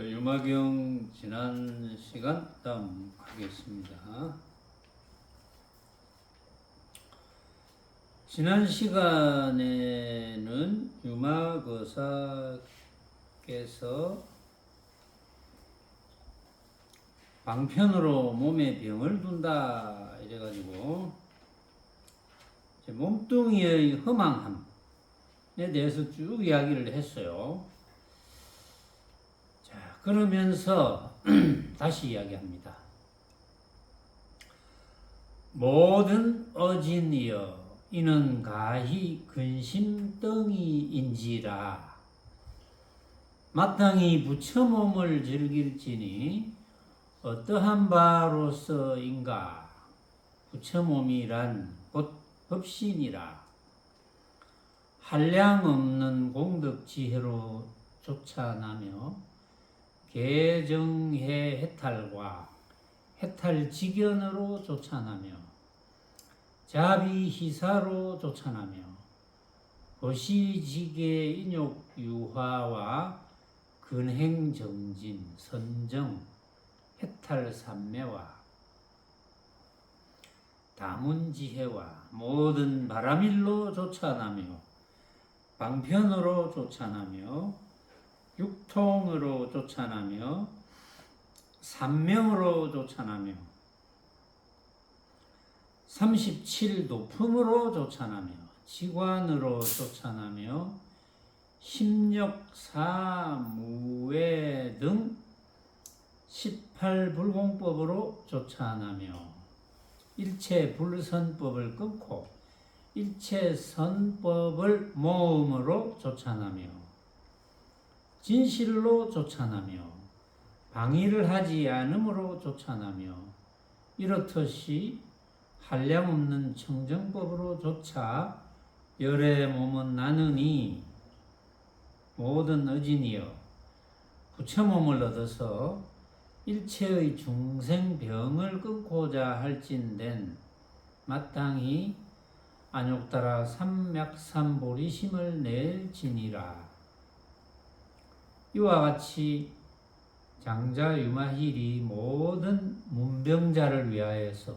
유마경 지난 시간 다음 하겠습니다. 지난 시간에는 유마거사께서 방편으로 몸에 병을 둔다 이래가지고 몸뚱이의 허망함에 대해서 쭉 이야기를 했어요. 자, 그러면서 다시 이야기합니다. 모든 어진이여 이는 가히 근심덩이인지라 마땅히 부처 몸을 즐길지니 어떠한 바로서인가 부처 몸이란 곧 법신이라 한량없는 공덕지혜로 쫓아나며 개정해 해탈과 해탈직연으로 쫓아나며 자비희사로 쫓아나며 거시지계 인욕유화와 근행정진 선정 해탈삼매와 다문지혜와 모든 바람일로 쫓아나며 방편으로 쫓아나며 육통으로 쫓아나며 삼명으로 쫓아나며 37도품으로 쫓아나며 지관으로 쫓아나며 심력사무외 등 18불공법으로 쫓아나며 일체불선법을 끊고 일체선법을 모음으로 쫓아나며 진실로 쫓아나며 방위를 하지 않음으로 쫓아나며 이렇듯이 한량없는 청정법으로 쫓아 열의 몸은 나느니 모든 어진이여 부처 몸을 얻어서 일체의 중생병을 끊고자 할진된 마땅히 안욕따라 삼맥삼보리심을 낼지니라. 이와 같이 장자 유마힐이 모든 문병자를 위하여서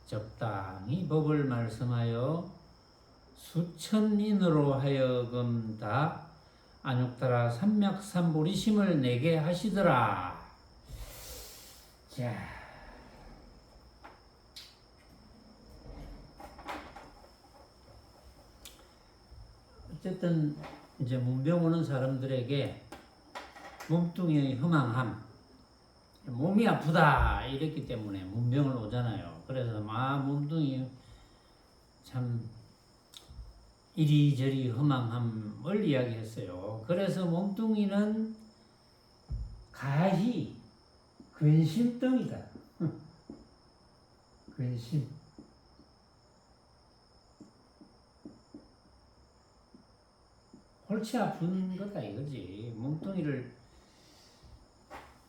적당히 법을 말씀하여 수천인으로 하여금 다 안욕따라 삼맥삼보리심을 내게 하시더라. 자, 어쨌든 이제 문병 오는 사람들에게 몸뚱이의 허망함, 몸이 아프다 이랬기 때문에 문병을 오잖아요. 그래서 막 몸뚱이 참 이리저리 허망함을 이야기했어요. 그래서 몸뚱이는 가히 근심덩이다. 근심. 골치 아픈 거다 이거지. 몸뚱이를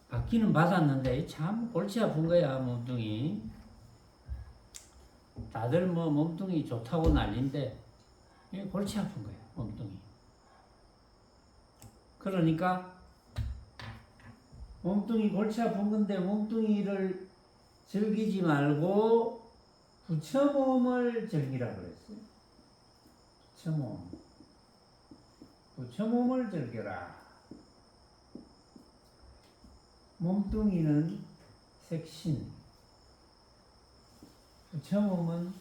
받기는 받았는데 참 골치 아픈 거야 몸뚱이. 다들 뭐 몸뚱이 좋다고 난린데 골치 아픈 거야 몸뚱이. 그러니까 몸뚱이 골치 아픈 건데 몸뚱이를 즐기지 말고 부처 몸을 즐기라 그랬어요. 부처 몸. 부처 몸을 즐겨라. 몸뚱이는 색신, 부처 몸은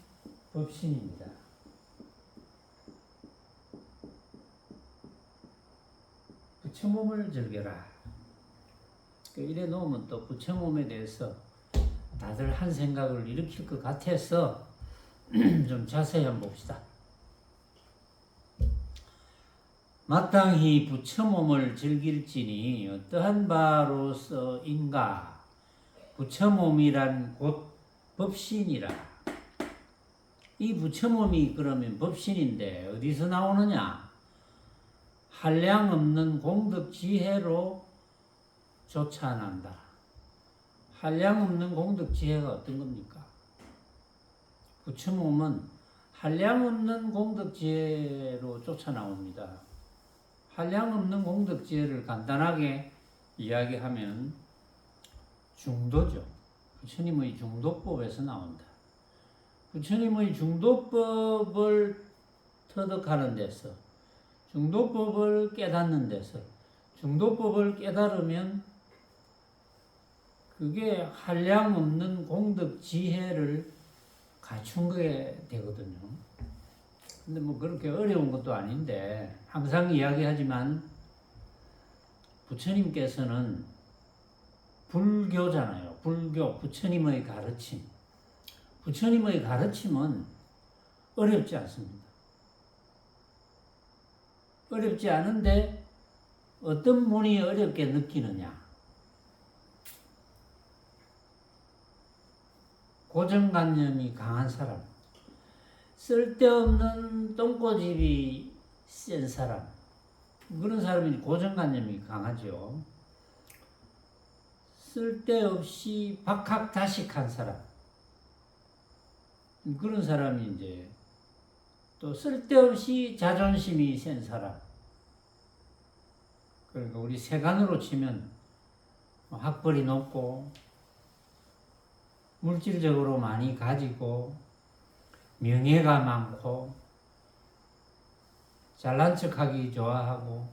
법신입니다. 부처 몸을 즐겨라. 이래 놓으면 또 부처 몸에 대해서 다들 한 생각을 일으킬 것 같아서 좀 자세히 한번 봅시다. 마땅히 부처 몸을 즐길지니 어떠한 바로서인가 부처 몸이란 곧 법신이라. 이 부처 몸이 그러면 법신인데 어디서 나오느냐? 한량없는 공덕지혜로 쫓아난다. 한량없는 공덕지혜가 어떤 겁니까? 부처 몸은 한량없는 공덕지혜로 쫓아나옵니다. 한량없는 공덕지혜를 간단하게 이야기하면 중도죠. 부처님의 중도법에서 나온다. 부처님의 중도법을 터득하는 데서, 중도법을 깨닫는 데서, 중도법을 깨달으면 그게 한량 없는 공덕 지혜를 갖춘 게 되거든요. 근데 뭐 그렇게 어려운 것도 아닌데, 항상 이야기하지만 부처님께서는 불교잖아요. 불교, 부처님의 가르침. 부처님의 가르침은 어렵지 않습니다. 어렵지 않은데 어떤 분이 어렵게 느끼느냐? 고정관념이 강한 사람, 쓸데없는 똥꼬집이 센 사람, 그런 사람이 고정관념이 강하죠. 쓸데없이 박학다식한 사람, 그런 사람이 이제 또 쓸데없이 자존심이 센 사람. 그러니까 우리 세간으로 치면 학벌이 높고 물질적으로 많이 가지고 명예가 많고 잘난 척하기 좋아하고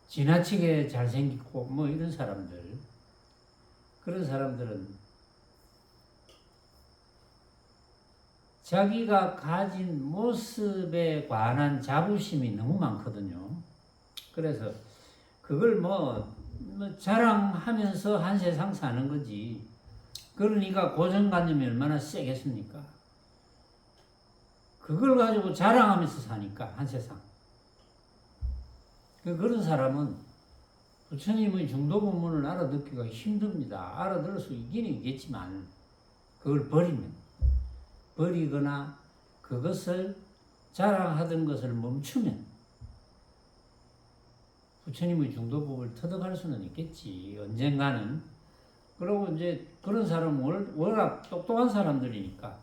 지나치게 잘생기고 뭐 이런 사람들, 그런 사람들은 자기가 가진 모습에 관한 자부심이 너무 많거든요. 그래서 그걸 뭐 자랑하면서 한 세상 사는 거지. 그러니까 고정관념이 얼마나 세겠습니까? 그걸 가지고 자랑하면서 사니까 한 세상. 그런 사람은 부처님의 중도법문을 알아듣기가 힘듭니다. 알아들을 수 있긴 있겠지만 그걸 버리거나 그것을 자랑하던 것을 멈추면 부처님의 중도법을 터득할 수는 있겠지. 언젠가는. 그리고 이제 그런 사람은 워낙 똑똑한 사람들이니까,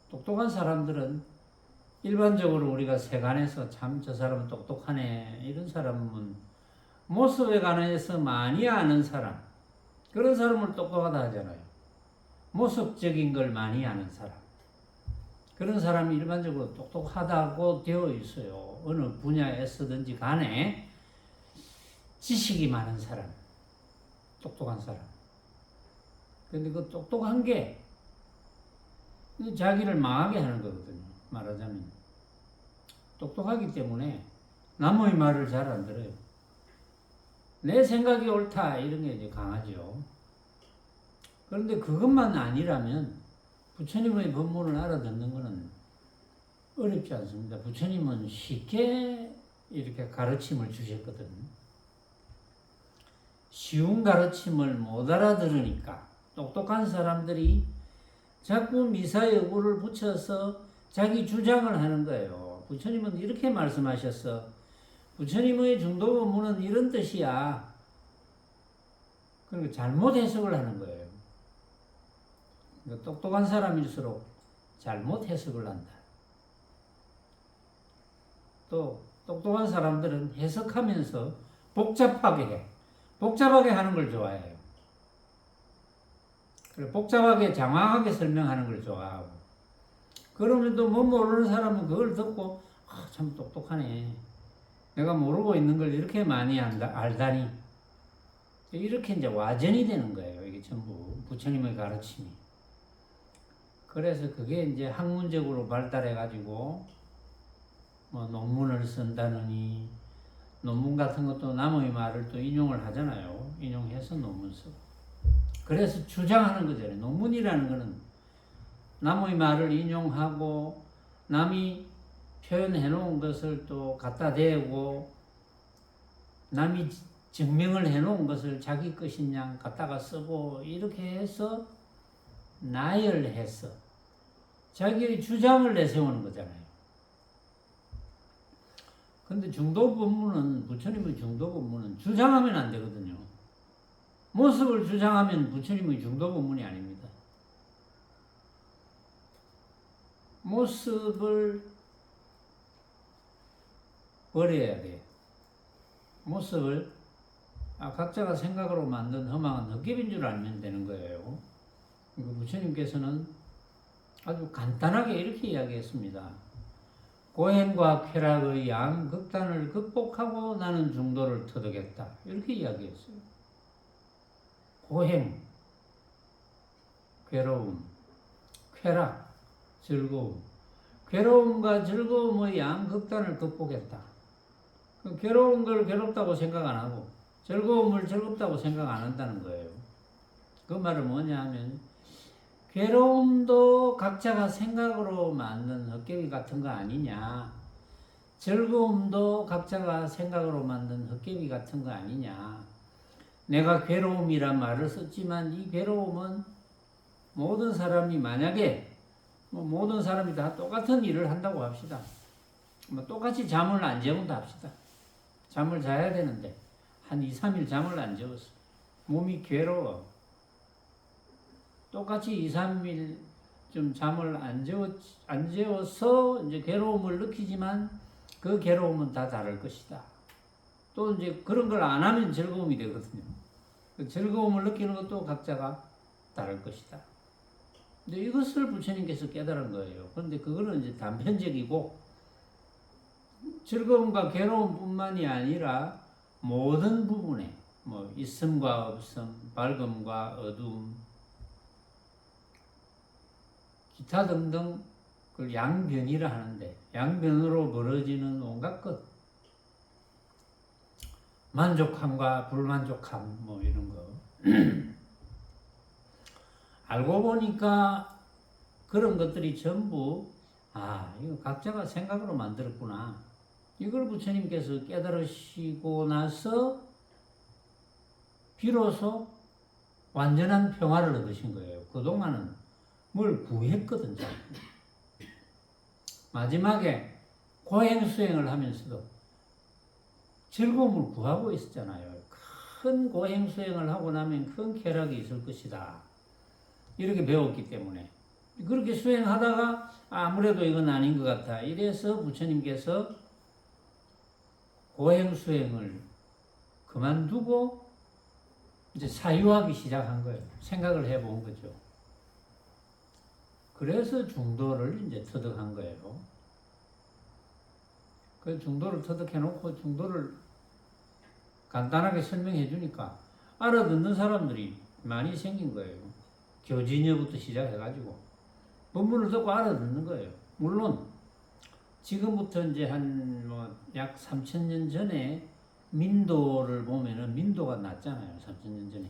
똑똑한 사람들은 일반적으로 우리가 세간에서 참 저 사람은 똑똑하네, 이런 사람은 모습에 관해서 많이 아는 사람, 그런 사람을 똑똑하다 하잖아요. 모습적인 걸 많이 아는 사람, 그런 사람이 일반적으로 똑똑하다고 되어 있어요. 어느 분야에서든지 간에 지식이 많은 사람, 똑똑한 사람. 근데 그 똑똑한 게 자기를 망하게 하는 거거든요. 말하자면. 똑똑하기 때문에 남의 말을 잘 안 들어요. 내 생각이 옳다, 이런 게 이제 강하죠. 그런데 그것만 아니라면 부처님의 법문을 알아듣는 것은 어렵지 않습니다. 부처님은 쉽게 이렇게 가르침을 주셨거든요. 쉬운 가르침을 못 알아들으니까 똑똑한 사람들이 자꾸 미사여구를 붙여서 자기 주장을 하는 거예요. 부처님은 이렇게 말씀하셨어. 부처님의 중도법문은 이런 뜻이야. 그러니까 잘못 해석을 하는 거예요. 그러니까 똑똑한 사람일수록 잘못 해석을 한다. 또 똑똑한 사람들은 해석하면서 복잡하게 해. 복잡하게 하는 걸 좋아해요. 그래, 복잡하게 장황하게 설명하는 걸 좋아하고. 그러면 또 뭐 모르는 사람은 그걸 듣고 참 똑똑하네. 내가 모르고 있는 걸 이렇게 많이 알다니. 이렇게 이제 와전이 되는 거예요. 이게 전부 부처님의 가르침이. 그래서 그게 이제 학문적으로 발달해가지고 뭐 논문을 쓴다느니, 논문 같은 것도 남의 말을 또 인용을 하잖아요. 인용해서 논문 쓰고. 그래서 주장하는 거잖아요. 논문이라는 거는 남의 말을 인용하고 남이 표현해 놓은 것을 또 갖다 대고 남이 증명을 해 놓은 것을 자기 것인 양 갖다가 쓰고 이렇게 해서 나열해서 자기의 주장을 내세우는 거잖아요. 근데 중도법문은, 부처님의 중도법문은 주장하면 안 되거든요. 모습을 주장하면 부처님의 중도법문이 아닙니다. 모습을 버려야 돼요. 모습을 각자가 생각으로 만든 허망은 헛개비인 줄 알면 되는 거예요. 부처님께서는 아주 간단하게 이렇게 이야기했습니다. 고행과 쾌락의 양극단을 극복하고 나는 중도를 터득했다. 이렇게 이야기했어요. 고행, 괴로움, 쾌락, 즐거움. 괴로움과 즐거움의 양극단을 극복했다. 괴로운 걸 괴롭다고 생각 안 하고 즐거움을 즐겁다고 생각 안 한다는 거예요. 그 말은 뭐냐 하면 괴로움도 각자가 생각으로 만든 헛개비 같은 거 아니냐. 즐거움도 각자가 생각으로 만든 헛개비 같은 거 아니냐. 내가 괴로움이란 말을 썼지만 이 괴로움은 모든 사람이 만약에 모든 사람이 다 똑같은 일을 한다고 합시다. 똑같이 잠을 안 재운다 합시다. 잠을 자야 되는데 한 2, 3일 잠을 안 재웠어. 몸이 괴로워. 똑같이 2, 3일 좀 잠을 안 재워서 이제 괴로움을 느끼지만 그 괴로움은 다 다를 것이다. 또 이제 그런 걸 안 하면 즐거움이 되거든요. 그 즐거움을 느끼는 것도 각자가 다를 것이다. 근데 이것을 부처님께서 깨달은 거예요. 그런데 그거는 이제 단편적이고 즐거움과 괴로움뿐만이 아니라 모든 부분에 있음과 없음, 밝음과 어두움, 기타 등등 그걸 양변이라 하는데 양변으로 벌어지는 온갖 것, 만족함과 불만족함 이런 거 알고 보니까 그런 것들이 전부 이거 각자가 생각으로 만들었구나. 이걸 부처님께서 깨달으시고 나서 비로소 완전한 평화를 얻으신 거예요. 그동안은 뭘 구했거든요. 마지막에 고행수행을 하면서도 즐거움을 구하고 있었잖아요. 큰 고행수행을 하고 나면 큰 쾌락이 있을 것이다. 이렇게 배웠기 때문에 그렇게 수행하다가 아무래도 이건 아닌 것 같아. 이래서 부처님께서 고행수행을 그만두고 이제 사유하기 시작한 거예요. 생각을 해본 거죠. 그래서 중도를 이제 터득한 거예요. 그 중도를 터득해놓고 중도를 간단하게 설명해 주니까 알아듣는 사람들이 많이 생긴 거예요. 교진여부터 시작해가지고 본문을 듣고 알아듣는 거예요. 물론 지금부터 이제 한 약 3,000년 전에 민도를 보면은 민도가 낮잖아요. 3,000년 전에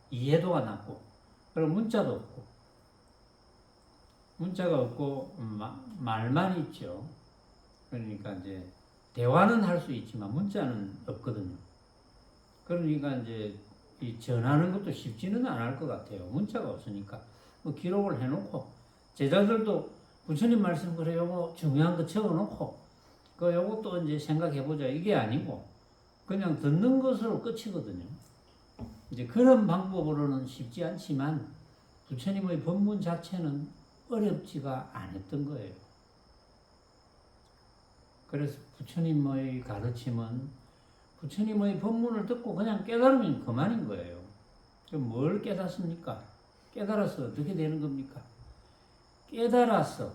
이해도가 낮고 그리고 문자도 없고 문자가 없고 말만 있죠. 그러니까 이제 대화는 할 수 있지만 문자는 없거든요. 그러니까 이제 이 전하는 것도 쉽지는 않을 것 같아요. 문자가 없으니까 기록을 해놓고 제자들도 부처님 말씀 그래 요거 중요한 거 적어놓고 요것도 이제 생각해보자 이게 아니고 그냥 듣는 것으로 끝이거든요. 이제 그런 방법으로는 쉽지 않지만 부처님의 법문 자체는 어렵지가 않았던 거예요. 그래서 부처님의 가르침은 부처님의 법문을 듣고 그냥 깨달으면 그만인 거예요. 그럼 뭘 깨닫습니까? 깨달아서 어떻게 되는 겁니까? 깨달아서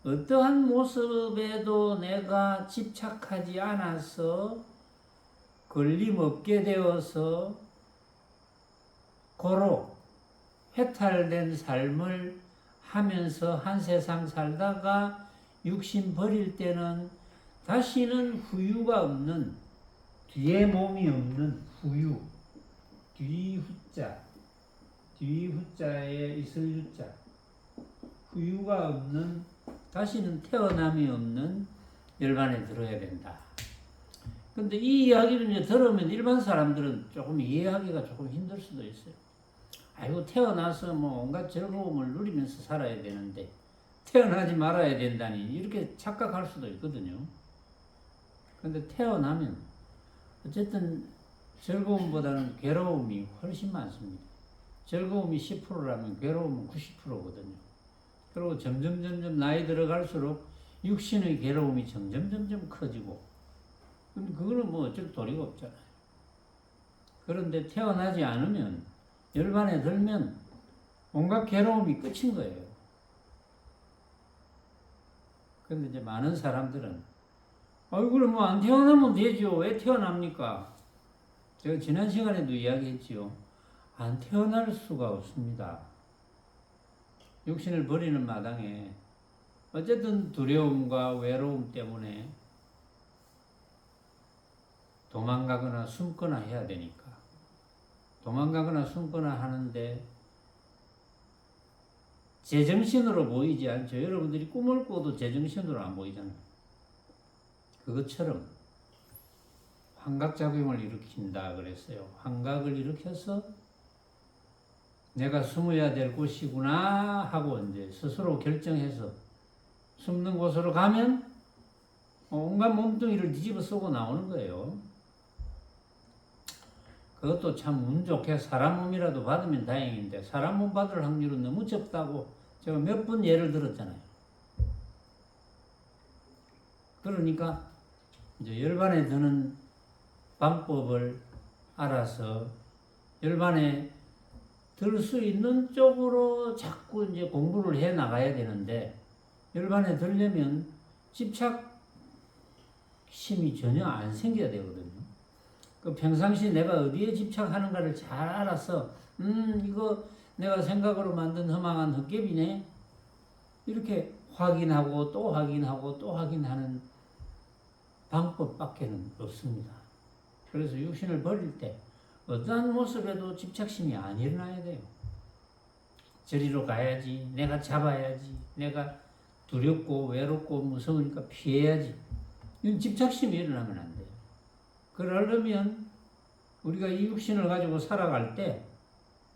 어떠한 모습에도 내가 집착하지 않아서 걸림없게 되어서 고로 해탈된 삶을 하면서 한 세상 살다가 육신 버릴 때는 다시는 후유가 없는 뒤에 몸이 없는 후유 뒤후자에 있을 유자 후유가 없는 다시는 태어남이 없는 열반에 들어야 된다. 근데 이 이야기를 이제 들으면 일반 사람들은 조금 이해하기가 조금 힘들 수도 있어요. 아이고 태어나서 온갖 즐거움을 누리면서 살아야 되는데 태어나지 말아야 된다니 이렇게 착각할 수도 있거든요. 근데 태어나면 어쨌든 즐거움보다는 괴로움이 훨씬 많습니다. 즐거움이 10%라면 괴로움은 90%거든요. 그리고 점점 나이 들어갈수록 육신의 괴로움이 점점 커지고 근데 그거는 어쩔 도리가 없잖아요. 그런데 태어나지 않으면 열반에 들면 온갖 괴로움이 끝인 거예요. 그런데 이제 많은 사람들은 그럼 뭐 안 태어나면 되죠. 왜 태어납니까? 제가 지난 시간에도 이야기했지요. 안 태어날 수가 없습니다. 육신을 버리는 마당에 어쨌든 두려움과 외로움 때문에 도망가거나 숨거나 해야 되니까. 도망가거나 숨거나 하는데 제정신으로 보이지 않죠. 여러분들이 꿈을 꿔도 제정신으로 안 보이잖아요. 그것처럼 환각작용을 일으킨다 그랬어요. 환각을 일으켜서 내가 숨어야 될 곳이구나 하고 이제 스스로 결정해서 숨는 곳으로 가면 온갖 몸뚱이를 뒤집어 쓰고 나오는 거예요. 그것도 참 운 좋게 사람 몸이라도 받으면 다행인데 사람 몸 받을 확률은 너무 적다고 제가 몇 번 예를 들었잖아요. 그러니까 이제 열반에 드는 방법을 알아서 열반에 들 수 있는 쪽으로 자꾸 이제 공부를 해 나가야 되는데 열반에 들려면 집착심이 전혀 안 생겨야 되거든요. 그 평상시 내가 어디에 집착하는가를 잘 알아서 이거 내가 생각으로 만든 허망한 헛개비네 이렇게 확인하고 또 확인하고 또 확인하는 방법밖에는 없습니다. 그래서 육신을 버릴 때 어떠한 모습에도 집착심이 안 일어나야 돼요. 저리로 가야지, 내가 잡아야지, 내가 두렵고 외롭고 무서우니까 피해야지. 이런 집착심이 일어나면 안 돼요. 그러려면 우리가 이 육신을 가지고 살아갈 때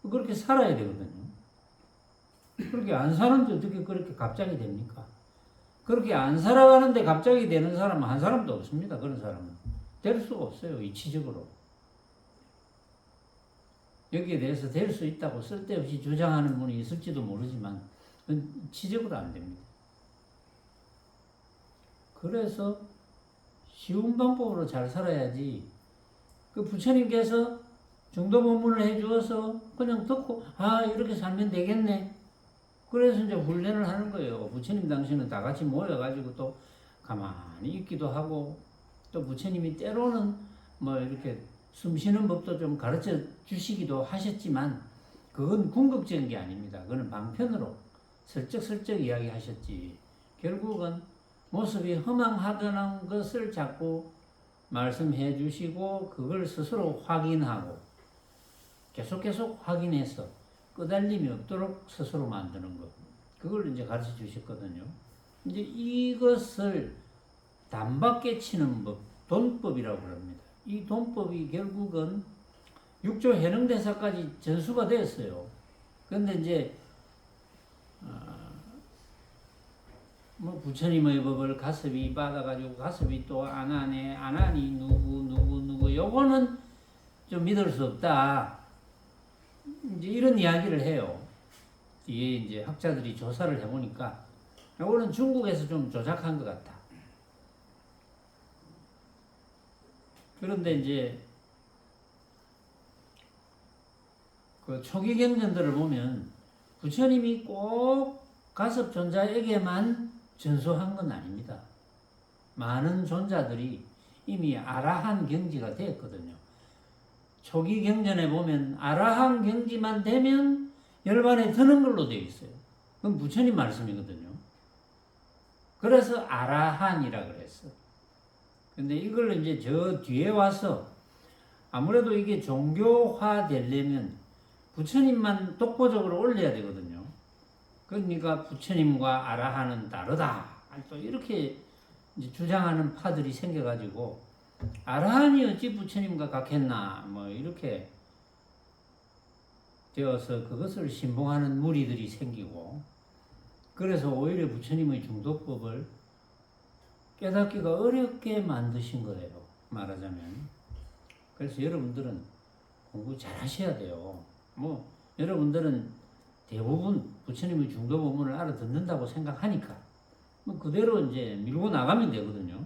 그렇게 살아야 되거든요. 그렇게 안 사는데 어떻게 그렇게 갑자기 됩니까? 그렇게 안 살아가는데 갑자기 되는 사람은 한 사람도 없습니다. 그런 사람은. 될 수가 없어요. 이치적으로. 여기에 대해서 될 수 있다고 쓸데없이 주장하는 분이 있을지도 모르지만 그건 이치적으로 안 됩니다. 그래서 쉬운 방법으로 잘 살아야지. 그 부처님께서 중도 법문을 해주어서 그냥 듣고 이렇게 살면 되겠네. 그래서 이제 훈련을 하는 거예요. 부처님 당시는 다 같이 모여가지고 또 가만히 있기도 하고 또 부처님이 때로는 뭐 이렇게 숨 쉬는 법도 좀 가르쳐 주시기도 하셨지만 그건 궁극적인 게 아닙니다. 그거는 방편으로 슬쩍슬쩍 이야기하셨지. 결국은 모습이 허망하다는 것을 자꾸 말씀해 주시고 그걸 스스로 확인하고 계속 확인해서 끄달림이 없도록 스스로 만드는 것. 그걸 이제 가르쳐 주셨거든요. 이제 이것을 단박에 치는 법, 돈법이라고 합니다. 이 돈법이 결국은 6조 해능대사까지 전수가 되었어요. 그런데 이제 뭐 부처님의 법을 가섭이 받아가지고 가섭이 또 안 하네, 안 하니 누구 요거는 좀 믿을 수 없다. 이제 이런 이야기를 해요. 뒤에 이제 학자들이 조사를 해보니까 요거는 중국에서 좀 조작한 것 같다. 그런데 이제 그 초기 경전들을 보면 부처님이 꼭 가섭 존자에게만 전수한 건 아닙니다. 많은 존자들이 이미 아라한 경지가 되었거든요. 초기 경전에 보면 아라한 경지만 되면 열반에 드는 걸로 되어 있어요. 그건 부처님 말씀이거든요. 그래서 아라한이라 그랬어. 근데 이걸 이제 저 뒤에 와서 아무래도 이게 종교화 되려면 부처님만 독보적으로 올려야 되거든요. 그러니까 부처님과 아라한은 다르다. 또 이렇게 이제 주장하는 파들이 생겨가지고 아라한이 어찌 부처님과 같겠나 뭐 이렇게 되어서 그것을 신봉하는 무리들이 생기고 그래서 오히려 부처님의 중도법을 깨닫기가 어렵게 만드신 거예요. 말하자면. 그래서 여러분들은 공부 잘 하셔야 돼요. 뭐 여러분들은 대부분 부처님의 중도 법문을 알아듣는다고 생각하니까 뭐 그대로 이제 밀고 나가면 되거든요.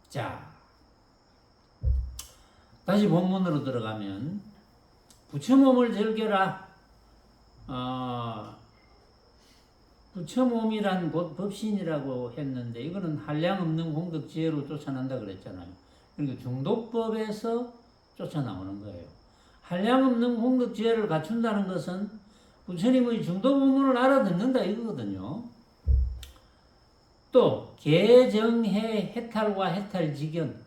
자, 다시 본문으로 들어가면 부처몸을 즐겨라. 부처몸이란 곧 법신이라고 했는데 이거는 한량없는 공덕지혜로 쫓아난다 그랬잖아요. 그러니까 중독법에서 쫓아나오는 거예요. 한량없는 공덕지혜를 갖춘다는 것은 부처님의 중도부문을 알아듣는다 이거거든요. 또 개정해 해탈과 해탈직연,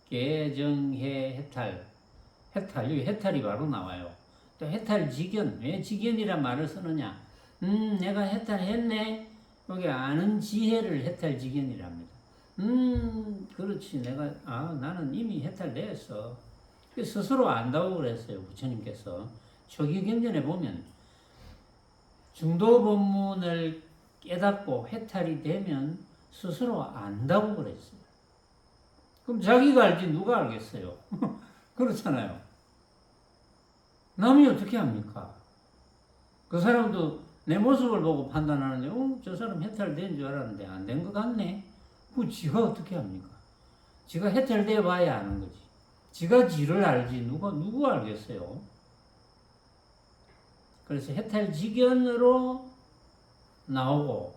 개정해 해탈, 여기 해탈이 바로 나와요. 또 해탈직연, 왜 직연이란 말을 쓰느냐? 내가 해탈했네. 여기 아는 지혜를 해탈직연이랍니다. 그렇지. 나는 이미 해탈됐어. 스스로 안다고 그랬어요. 부처님께서. 초기 경전에 보면 중도 법문을 깨닫고 해탈이 되면 스스로 안다고 그랬어요. 그럼 자기가 알지 누가 알겠어요? 그렇잖아요. 남이 어떻게 합니까? 그 사람도 내 모습을 보고 판단하는데, 저 사람 해탈된 줄 알았는데 안 된 것 같네. 그 지가 어떻게 합니까? 지가 해탈돼 봐야 아는 거지. 지가 지를 알지 누구 알겠어요? 그래서 해탈직연으로 나오고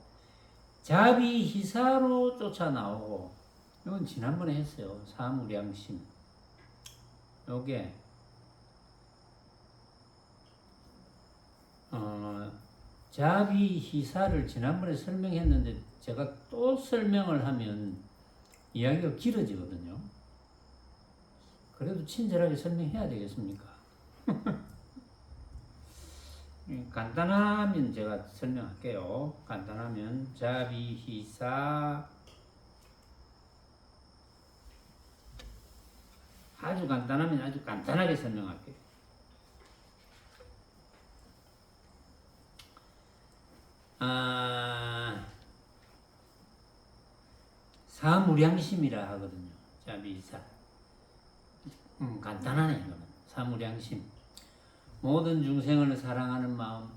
자비희사로 쫓아 나오고, 이건 지난번에 했어요. 사무량심. 요게 자비희사를 지난번에 설명했는데 제가 또 설명을 하면 이야기가 길어지거든요. 그래도 친절하게 설명해야 되겠습니까? 간단하면 제가 설명할게요. 간단하면 자비희사, 아주 간단하면 아주 간단하게 설명할게요. 사무량심이라 하거든요. 자비희사. 간단하네, 이거는. 사무량심. 모든 중생을 사랑하는 마음,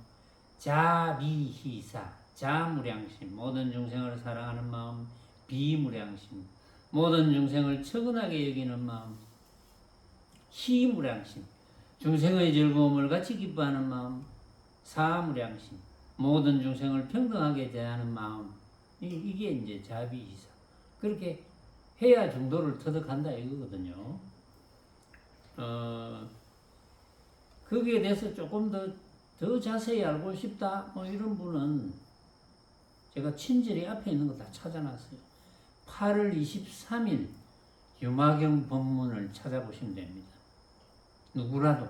자비희사. 자무량심. 모든 중생을 사랑하는 마음, 비무량심. 모든 중생을 측은하게 여기는 마음, 희무량심. 중생의 즐거움을 같이 기뻐하는 마음, 사무량심. 모든 중생을 평등하게 대하는 마음, 이게 이제 자비희사. 그렇게 해야 중도를 터득한다 이거거든요. 거기에 대해서 조금 더 자세히 알고 싶다 이런 분은 제가 친절히 앞에 있는 거 다 찾아놨어요. 8월 23일 유마경 법문을 찾아보시면 됩니다. 누구라도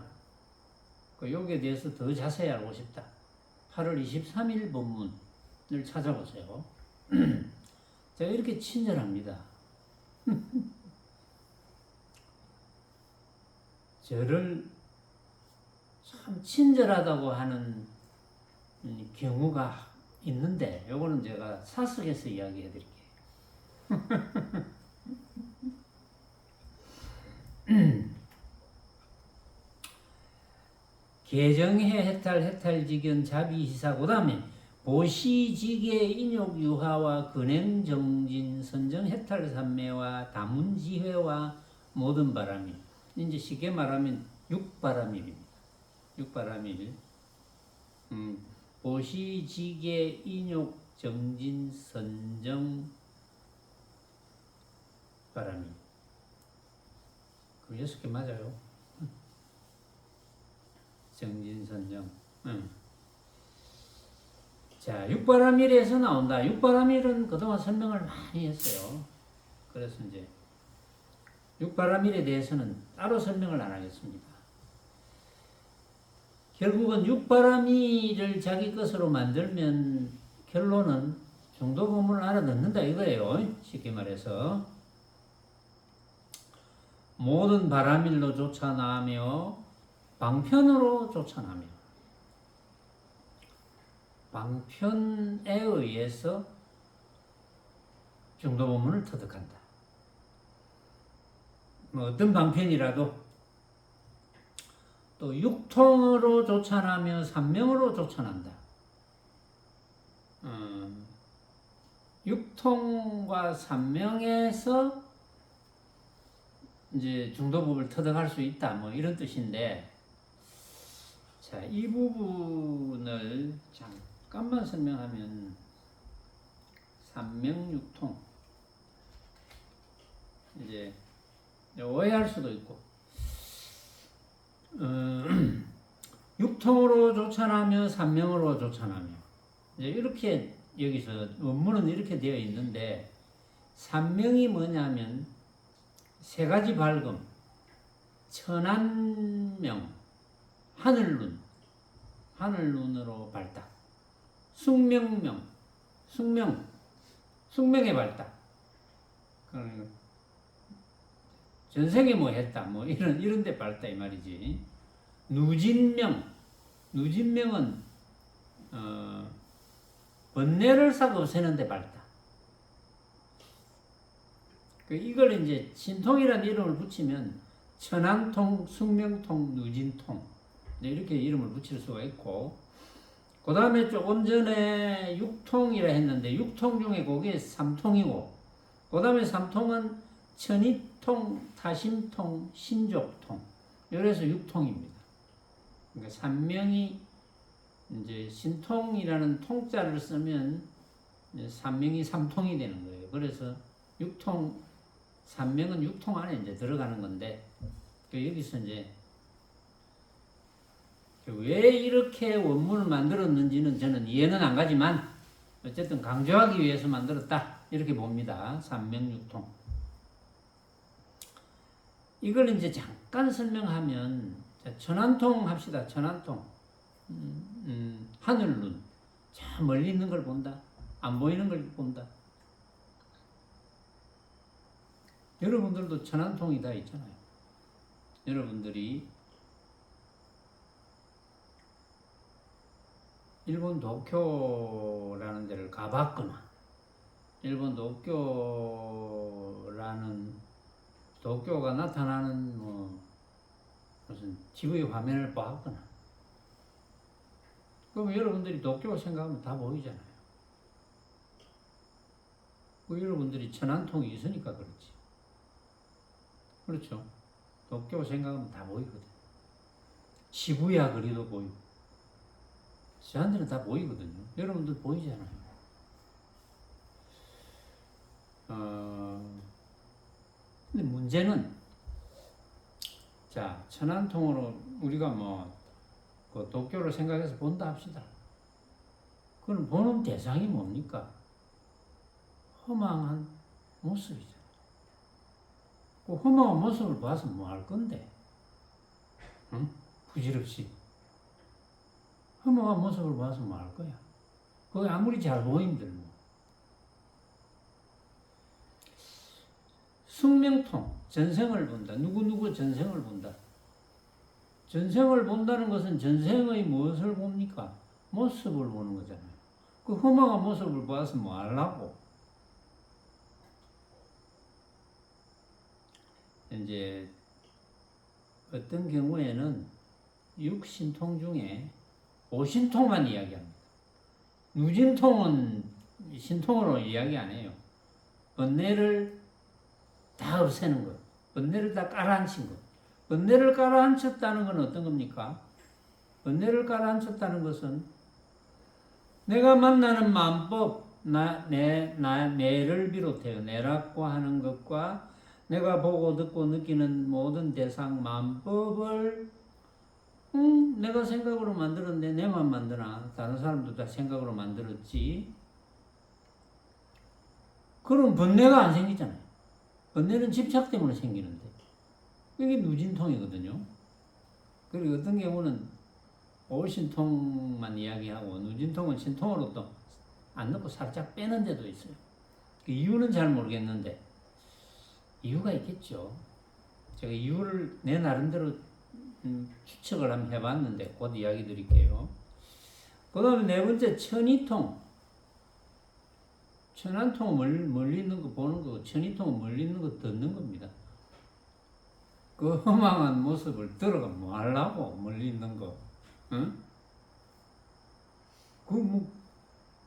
여기에 대해서 더 자세히 알고 싶다. 8월 23일 법문을 찾아보세요. 제가 이렇게 친절합니다. 저를 참 친절하다고 하는 경우가 있는데, 요거는 제가 사석에서 이야기해 드릴게요. 개정해 해탈직연 자비희사, 그 다음에 보시직의 인욕유하와 근행정진 선정해탈삼매와 다문지회와 모든 바람일. 이제 쉽게 말하면 육바람일입니다. 육바람일. 보시직의 인욕정진 선정 바람일. 그럼 6개 맞아요. 정진선정. 자, 육바람일에서 나온다. 육바람일은 그동안 설명을 많이 했어요. 그래서 이제 육바람일에 대해서는 따로 설명을 안 하겠습니다. 결국은 육바람일을 자기 것으로 만들면 결론은 중도법문을 알아듣는다 이거예요. 쉽게 말해서 모든 바람일로 쫓아나며 방편으로 쫓아나며 방편에 의해서 중도법문을 터득한다. 어떤 방편이라도 또 육통으로 쫓아나며 삼명으로 쫓아난다. 육통과 삼명에서 이제 중도법을 터득할 수 있다 뭐 이런 뜻인데, 자, 이 부분을 잠깐만 설명하면 삼명육통 이제 오해할 수도 있고, 육통으로 조찬하며 삼명으로 조찬하며 이제 이렇게 여기서 원문은 이렇게 되어 있는데, 삼명이 뭐냐면 세 가지 밝음, 천안명, 하늘눈, 하늘눈으로 밝다. 숙명명, 숙명의 밝다. 그러니까 전생에 뭐 했다, 뭐 이런 데 밝다 이 말이지. 누진명은 번뇌를 싹 없애는 데 밝다. 이걸 이제 신통이라는 이름을 붙이면 천안통, 숙명통, 누진통 이렇게 이름을 붙일 수가 있고, 그 다음에 조금 전에 육통이라 했는데 육통 중에 그게 삼통이고, 그 다음에 삼통은 천이통, 타심통, 신족통, 이래서 육통입니다. 그러니까 삼명이 이제 신통이라는 통자를 쓰면 삼명이 삼통이 되는 거예요. 그래서 육통, 삼명은 육통 안에 이제 들어가는 건데, 여기서 이제 왜 이렇게 원문을 만들었는지는 저는 이해는 안 가지만 어쨌든 강조하기 위해서 만들었다 이렇게 봅니다. 삼명육통. 이걸 이제 잠깐 설명하면, 천안통 합시다. 천안통. 하늘눈. 저 멀리 있는 걸 본다. 안 보이는 걸 본다. 여러분들도 천안통이 다 있잖아요. 여러분들이 일본 도쿄라는 데를 가봤거나, 일본 도쿄가 나타나는 무슨 TV의 화면을 봤거나, 그럼 여러분들이 도쿄 생각하면 다 보이잖아요. 여러분들이 천안통이 있으니까 그렇지. 그렇죠? 도쿄 생각하면 다 보이거든. 시부야 거리도 보이고. 저한테는 다 보이거든요. 여러분들 보이잖아요. 근데 문제는, 자, 천안통으로 우리가 그 도쿄를 생각해서 본다 합시다. 그럼 보는 대상이 뭡니까? 허망한 모습이잖아요. 그 허망한 모습을 봐서 뭐 할 건데? 응? 부질없이. 허망한 모습을 봐서 뭐 할 거야? 그게 아무리 잘 보인들 뭐. 숙명통, 전생을 본다. 누구 전생을 본다. 전생을 본다는 것은 전생의 무엇을 봅니까? 모습을 보는 거잖아요. 그 허망한 모습을 봐서 뭐 하려고? 이제 어떤 경우에는 육신통 중에 오신통만 이야기합니다. 누진통은 신통으로 이야기 안 해요. 번뇌를 다 없애는 것, 번뇌를 다 깔아앉힌 것. 번뇌를 깔아앉혔다는 건 어떤 겁니까? 번뇌를 깔아앉혔다는 것은 내가 만나는 만법, 내를 비롯해요. 내라고 하는 것과 내가 보고 듣고 느끼는 모든 대상 만법을 내가 생각으로 만들었는데 내만 만드나? 다른 사람도 다 생각으로 만들었지. 그럼 번뇌가 안 생기잖아요. 번뇌는 집착 때문에 생기는데. 이게 누진통이거든요. 그리고 어떤 경우는 오신통만 이야기하고 누진통은 신통으로 또 안 넣고 살짝 빼는 데도 있어요. 그 이유는 잘 모르겠는데 이유가 있겠죠. 제가 이유를 내 나름대로 추측을 한번 해봤는데 곧 이야기 드릴게요. 그 다음에 네 번째 천이통. 천안통은 멀리 있는 거 보는 거고, 천이통은 멀리 있는 거 듣는 겁니다. 그 허망한 모습을 들어가 뭐 하려고, 멀리 있는 거. 응?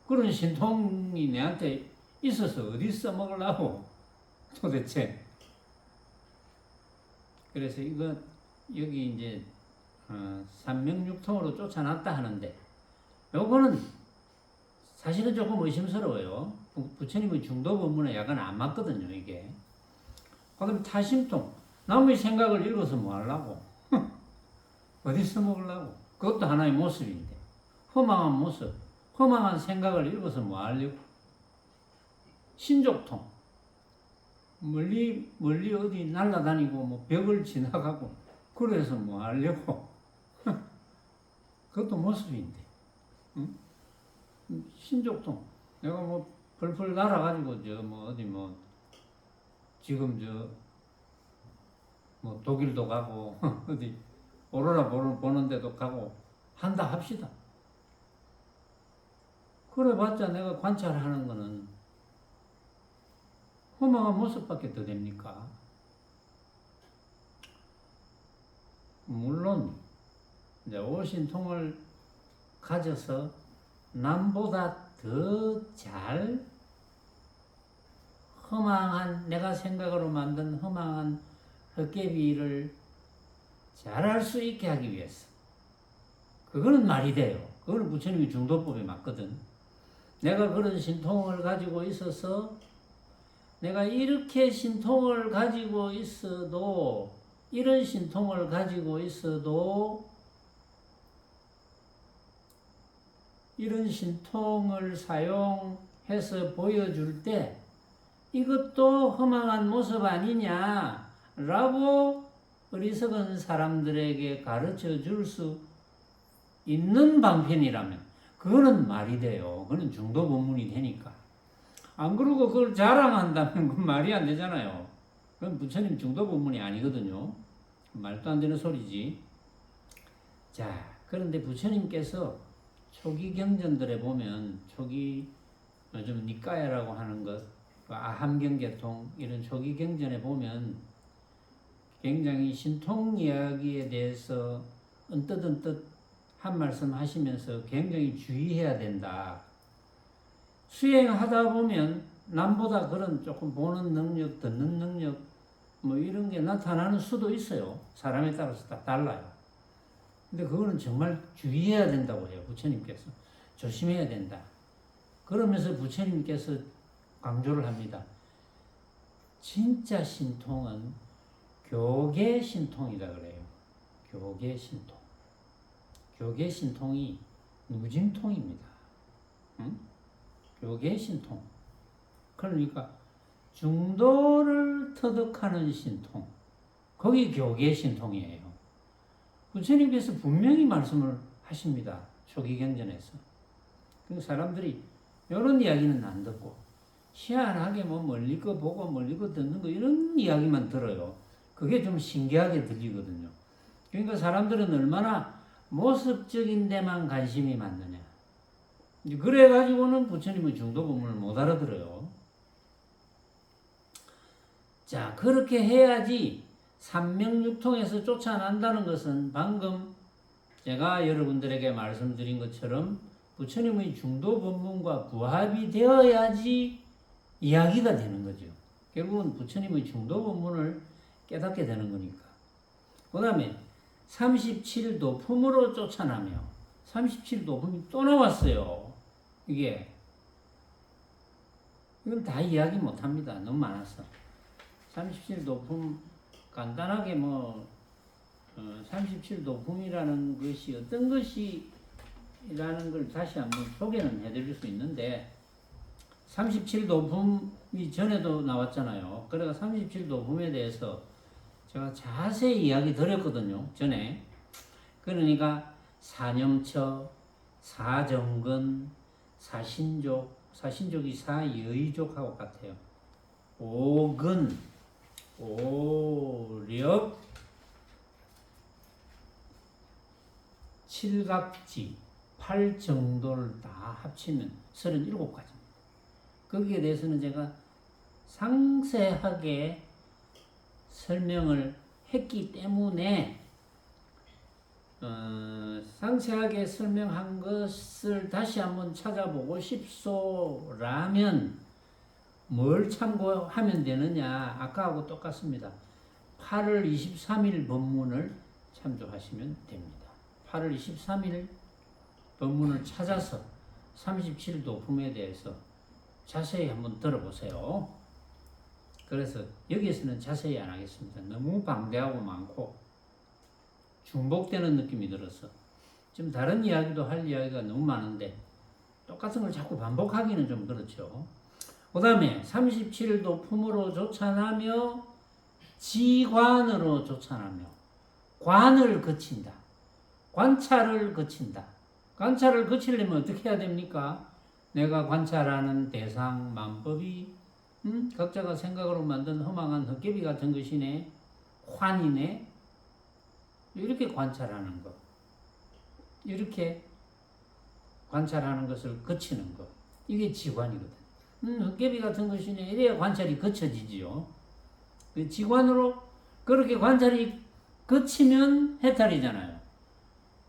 그런 신통이 내한테 있어서 어디 써먹으려고 도대체. 그래서 이거 여기 이제 삼명육통으로 쫓아났다 하는데 요거는 사실은 조금 의심스러워요. 부처님의 중도 법문에 약간 안 맞거든요, 이게. 그럼 타심통. 남의 생각을 읽어서 뭐 하려고? 어디서 먹으려고? 그것도 하나의 모습인데. 허망한 모습, 허망한 생각을 읽어서 뭐 하려고? 신족통. 멀리 어디 날아다니고 뭐 벽을 지나가고 그래서 뭐 하려고? 그것도 모습인데. 응? 신족통. 내가 뭐 펄펄 날아가지고 어디 지금 독일도 가고 어디 오로라 보는 데도 가고 한다 합시다. 그래봤자 내가 관찰하는 거는 허망한 모습밖에 더 됩니까? 물론 이제 오신통을 가져서 남보다 더 잘 허망한 내가 생각으로 만든 허망한 헛개비를 잘할 수 있게 하기 위해서 그거는 말이 돼요. 그거는 부처님이 중도법에 맞거든. 내가 그런 신통을 가지고 있어서 내가 이렇게 신통을 가지고 있어도 이런 신통을 가지고 있어도 이런 신통을 사용해서 보여줄 때 이것도 허망한 모습 아니냐라고 어리석은 사람들에게 가르쳐 줄 수 있는 방편이라면 그거는 말이 돼요. 그거는 중도 법문이 되니까. 안 그러고 그걸 자랑한다면 그건 말이 안 되잖아요. 그건 부처님 중도 법문이 아니거든요. 말도 안 되는 소리지. 자, 그런데 부처님께서 초기 경전들에 보면 초기 요즘 니까야라고 하는 것, 아함경계통 이런 초기 경전에 보면 굉장히 신통 이야기에 대해서 언뜻 한 말씀 하시면서 굉장히 주의해야 된다. 수행하다 보면 남보다 그런 조금 보는 능력, 듣는 능력 뭐 이런 게 나타나는 수도 있어요. 사람에 따라서 다 달라요. 근데 그거는 정말 주의해야 된다고 해요. 부처님께서. 조심해야 된다. 그러면서 부처님께서 강조를 합니다. 진짜 신통은 교계 신통이다 그래요. 교계 신통. 교계 신통이 무진통입니다. 응? 교계 신통. 그러니까 중도를 터득하는 신통. 거기 교계 신통이에요. 부처님께서 분명히 말씀을 하십니다. 초기 경전에서. 그 사람들이 이런 이야기는 안 듣고 희한하게 멀리 거 보고 멀리 거 듣는 거 이런 이야기만 들어요. 그게 좀 신기하게 들리거든요. 그러니까 사람들은 얼마나 모습적인 데만 관심이 많느냐. 그래가지고는 부처님의 중도 법문을 못 알아들어요. 자, 그렇게 해야지 삼명육통에서 쫓아난다는 것은 방금 제가 여러분들에게 말씀드린 것처럼 부처님의 중도 법문과 부합이 되어야지 이야기가 되는 거죠. 결국은 부처님의 중도 법문을 깨닫게 되는 거니까. 그 다음에 37도품으로 쫓아나며 37도품이 또 나왔어요. 이건 다 이야기 못합니다. 너무 많아서. 37도품 간단하게 37도품이라는 것이 어떤 것이라는 걸 다시 한번 소개는 해드릴 수 있는데 37도품이 전에도 나왔잖아요. 그래서 37도품에 대해서 제가 자세히 이야기 드렸거든요. 전에. 그러니까 사념처, 사정근, 사신족, 사신족이 사여의족하고 같아요. 오근, 오력, 칠각지, 8정도를 다 합치면 37가지입니다. 거기에 대해서는 제가 상세하게 설명을 했기 때문에 상세하게 설명한 것을 다시 한번 찾아보고 싶소라면 뭘 참고하면 되느냐? 아까하고 똑같습니다. 8월 23일 본문을 참조하시면 됩니다. 8월 23일 본문을 찾아서 37도품에 대해서 자세히 한번 들어보세요. 그래서 여기에서는 자세히 안 하겠습니다. 너무 방대하고 많고 중복되는 느낌이 들어서 좀 다른 이야기도 할 이야기가 너무 많은데 똑같은 걸 자꾸 반복하기는 좀 그렇죠. 그 다음에 37도 품으로 조찬하며 지관으로 조찬하며 관을 거친다. 관찰을 거친다. 관찰을 거치려면 어떻게 해야 됩니까? 내가 관찰하는 대상 만법이 각자가 생각으로 만든 허망한 헛개비 같은 것이네. 환이네. 이렇게 관찰하는 것. 이렇게 관찰하는 것을 거치는 것. 이게 지관이거든. 헛개비 같은 것이네. 이래야 관찰이 거쳐지지요. 지관으로 그렇게 관찰이 거치면 해탈이잖아요.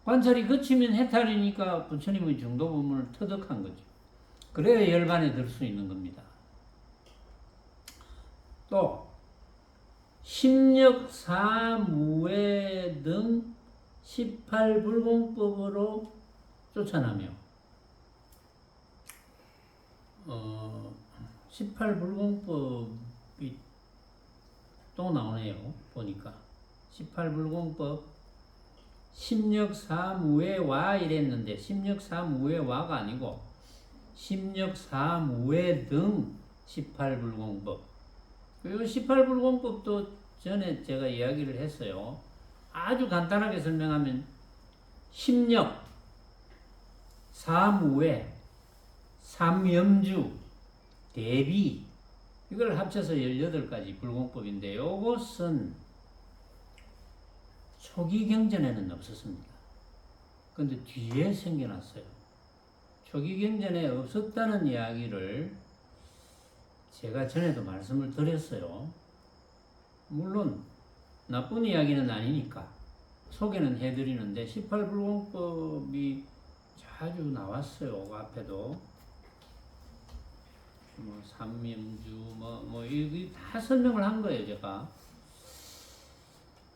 관찰이 거치면 해탈이니까 부처님의 중도 부분을 터득한 거죠. 그래야 열반에 들 수 있는 겁니다. 또 심력사무회 등 18불공법으로 쫓아나며 18불공법이 또 나오네요. 보니까 18불공법 심력사무회와 이랬는데 심력사무회와가 아니고 심력사무회 등 18불공법. 그리고 18불공법도 전에 제가 이야기를 했어요. 아주 간단하게 설명하면 심력, 사무회, 삼염주, 대비 이걸 합쳐서 18가지 불공법인데 이것은 초기 경전에는 없었습니다. 근데 뒤에 생겨났어요. 초기 경전에 없었다는 이야기를 제가 전에도 말씀을 드렸어요. 물론 나쁜 이야기는 아니니까 소개는 해드리는데 18불공법이 자주 나왔어요. 그 앞에도 뭐 삼염주 이거 다 설명을 한 거예요. 제가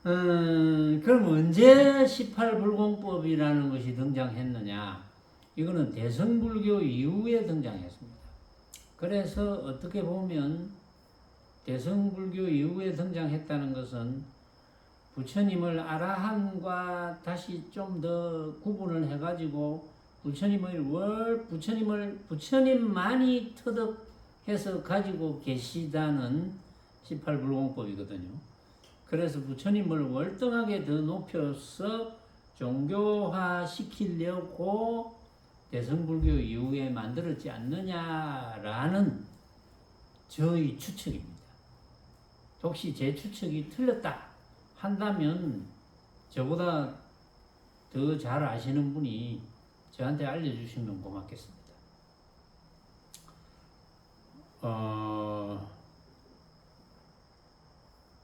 그럼 언제 18불공법이라는 것이 등장했느냐? 이거는 대승불교 이후에 등장했습니다. 그래서 어떻게 보면 대승불교 이후에 등장했다는 것은 부처님을 아라한과 다시 좀 더 구분을 해가지고 부처님만이 터득해서 가지고 계시다는 18불공법이거든요. 그래서 부처님을 월등하게 더 높여서 종교화 시키려고 대승불교 이후에 만들었지 않느냐라는 저의 추측입니다. 혹시 제 추측이 틀렸다 한다면 저보다 더 잘 아시는 분이 저한테 알려주시면 고맙겠습니다.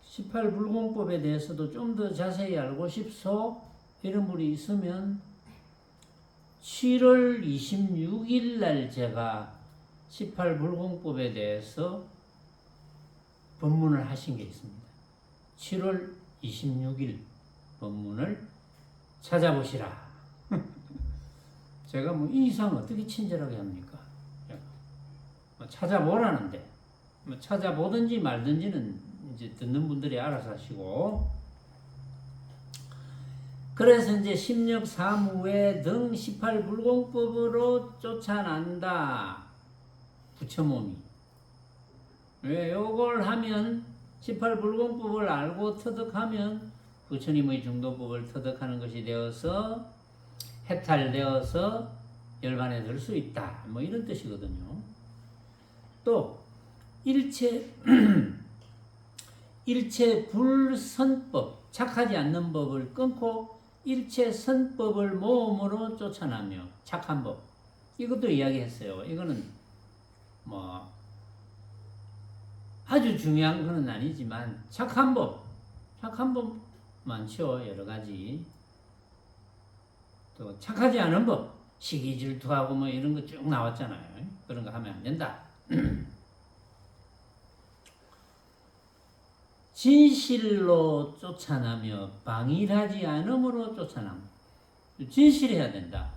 18불공법에 대해서도 좀 더 자세히 알고 싶소? 이런 분이 있으면 7월 26일 날 제가 18불공법에 대해서 법문을 하신 게 있습니다. 7월 26일 법문을 찾아보시라. 제가 이 이상 어떻게 친절하게 합니까? 찾아보라는데 찾아보든지 말든지는 이제 듣는 분들이 알아서 하시고. 그래서 이제 심력사무회 등 18불공법으로 쫓아난다. 부처몸이. 왜 요걸 하면 18불공법을 알고 터득하면 부처님의 중도법을 터득하는 것이 되어서 해탈되어서 열반에 들 수 있다. 이런 뜻이거든요. 또 일체 불선법, 착하지 않는 법을 끊고 일체 선법을 모험으로 쫓아나며 착한 법. 이것도 이야기했어요. 이거는 아주 중요한 건 아니지만 착한 법 많죠. 여러 가지. 또 착하지 않은 법, 시기 질투하고 이런 거 쭉 나왔잖아요. 그런 거 하면 안 된다. 진실로 쫓아나며 방일하지 않음으로 쫓아나며 진실해야 된다.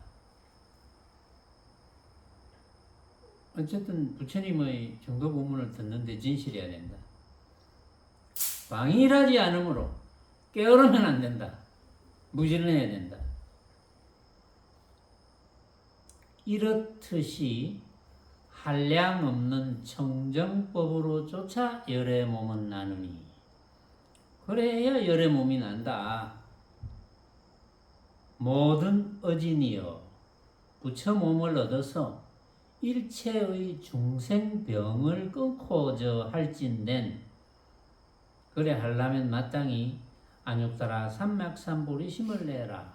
어쨌든 부처님의 정도 법문을 듣는데 진실해야 된다. 방일하지 않음으로 게으르면 안 된다. 무질해야 된다. 이렇듯이 한량 없는 청정법으로 쫓아 열의 몸은 나누니 그래야 열의 몸이 난다. 모든 어진이여 부처 몸을 얻어서 일체의 중생병을 끊고저 할진된 그래 하려면 마땅히 안욕따라 삼맥삼보리심을 내라.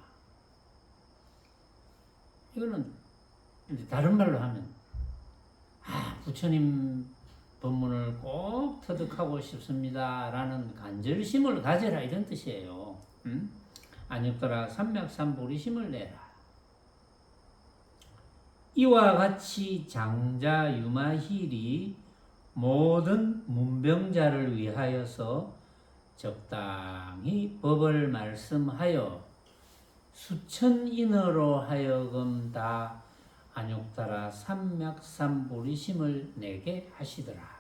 이거는 다른 말로 하면 부처님 법문을 꼭 터득하고 싶습니다 라는 간절심을 가져라 이런 뜻이에요. 안욕따라 삼맥삼보리심을 내라. 이와 같이 장자 유마힐이 모든 문병자를 위하여서 적당히 법을 말씀하여 수천인으로 하여금 다 안욕따라 삼맥삼보리심을 내게 하시더라.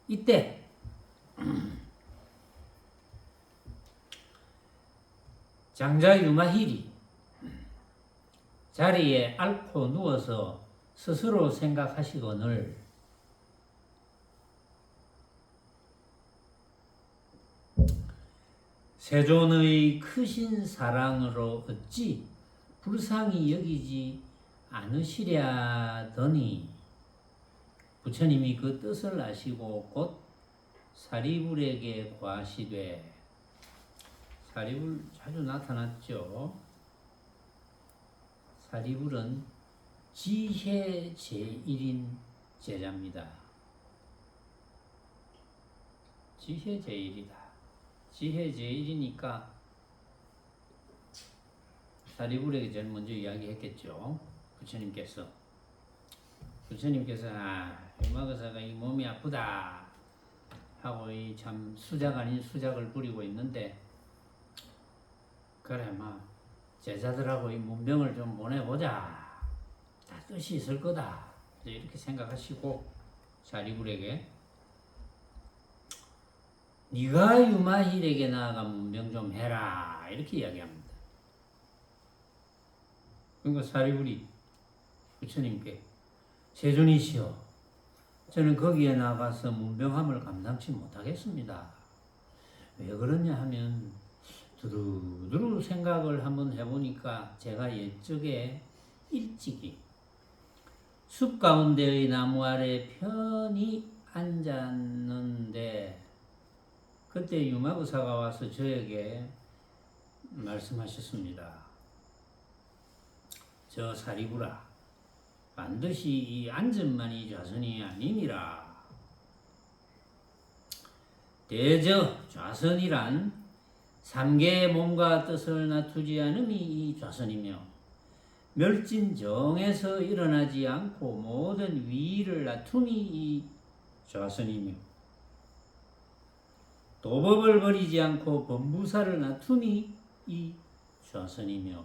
이때 장자 유마힐이 자리에 앓고 누워서 스스로 생각하시거늘 세존의 크신 사랑으로 어찌 불쌍히 여기지 않으시랴더니 부처님이 그 뜻을 아시고 곧 사리불에게 과시되 사리불 자주 나타났죠. 사리불은 지혜 제1인 제자입니다. 지혜 제1이다. 지혜 제1이니까 사리불에게 제일 먼저 이야기했겠죠. 부처님께서 유마거사가 이 몸이 아프다 하고 이 참 수작 아닌 수작을 부리고 있는데 그래 제자들하고 이 문병을 좀 보내보자. 다 뜻이 있을 거다. 이렇게 생각하시고 사리불에게 네가 유마힐에게 나아가 문병 좀 해라 이렇게 이야기합니다. 그러니까 사리불이 부처님께 세존이시여 저는 거기에 나가서 문병함을 감당치 못하겠습니다. 왜 그러냐 하면 두루두루 생각을 한번 해보니까 제가 옛적에 일찍이 숲 가운데의 나무 아래 편히 앉았는데 그때 유마거사가 와서 저에게 말씀하셨습니다. 저 사리불아 반드시 이 앉음만이 좌선이 아니니라. 대저 좌선이란 삼계의 몸과 뜻을 낮추지 않음이 이 좌선이며 멸진정에서 일어나지 않고 모든 위를 낮춤이 이 좌선이며 도법을 버리지 않고 범부사를 낮춤이 이 좌선이며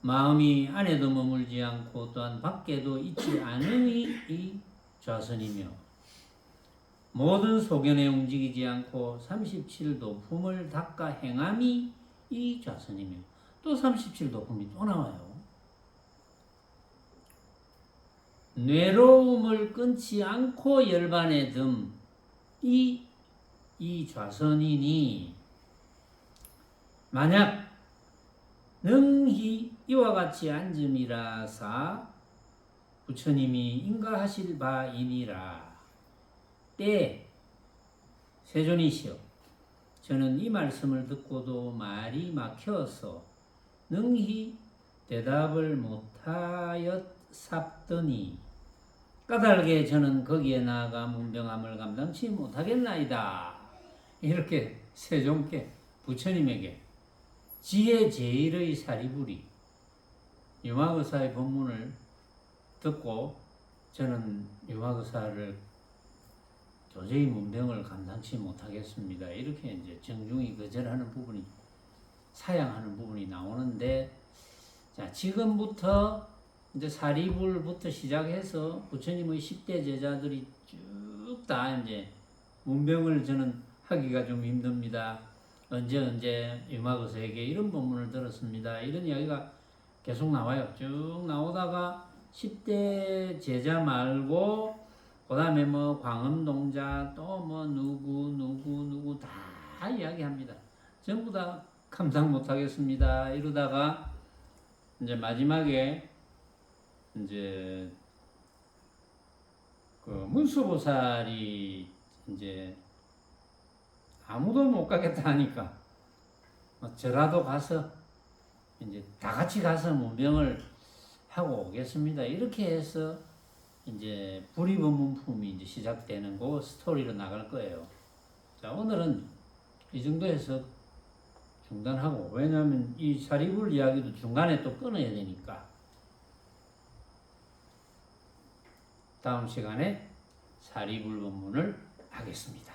마음이 안에도 머물지 않고 또한 밖에도 있지 않음이 이 좌선이며 모든 소견에 움직이지 않고 37도품을 닦아 행함이 이 좌선이며 또 37도품이 또 나와요. 뇌로움을 끊지 않고 열반에 듬 이 좌선이니 만약 능히 이와 같이 앉음이라사 부처님이 인가하실 바이니라. 때 세존이시여 저는 이 말씀을 듣고도 말이 막혀서 능히 대답을 못하였사더니 까닭에 저는 거기에 나아가 문병함을 감당치 못하겠나이다. 이렇게 세존께 부처님에게 지혜 제일의 사리불이 유마거사의 법문을 듣고 저는 유마거사를 도저히 문병을 감당치 못하겠습니다. 이렇게 이제 정중히 거절하는 부분이 사양하는 부분이 나오는데 자 지금부터 이제 사리불부터 시작해서 부처님의 10대 제자들이 쭉 다 이제 문병을 저는 하기가 좀 힘듭니다. 언제 유마거사에게 이런 법문을 들었습니다. 이런 이야기가 계속 나와요. 쭉 나오다가 10대 제자 말고 그 다음에 뭐 광음동자 또 뭐 누구 다 이야기합니다. 전부 다 감당 못하겠습니다. 이러다가 이제 마지막에 이제 그 문수보살이 이제 아무도 못 가겠다 하니까 저라도 가서 이제 다 같이 가서 문병을 하고 오겠습니다. 이렇게 해서 이제 불이법문품이 이제 시작되는 그 스토리로 나갈 거예요. 자, 오늘은 이 정도에서 중단하고, 왜냐하면 이 사리불 이야기도 중간에 또 끊어야 되니까 다음 시간에 사리불 법문을 하겠습니다.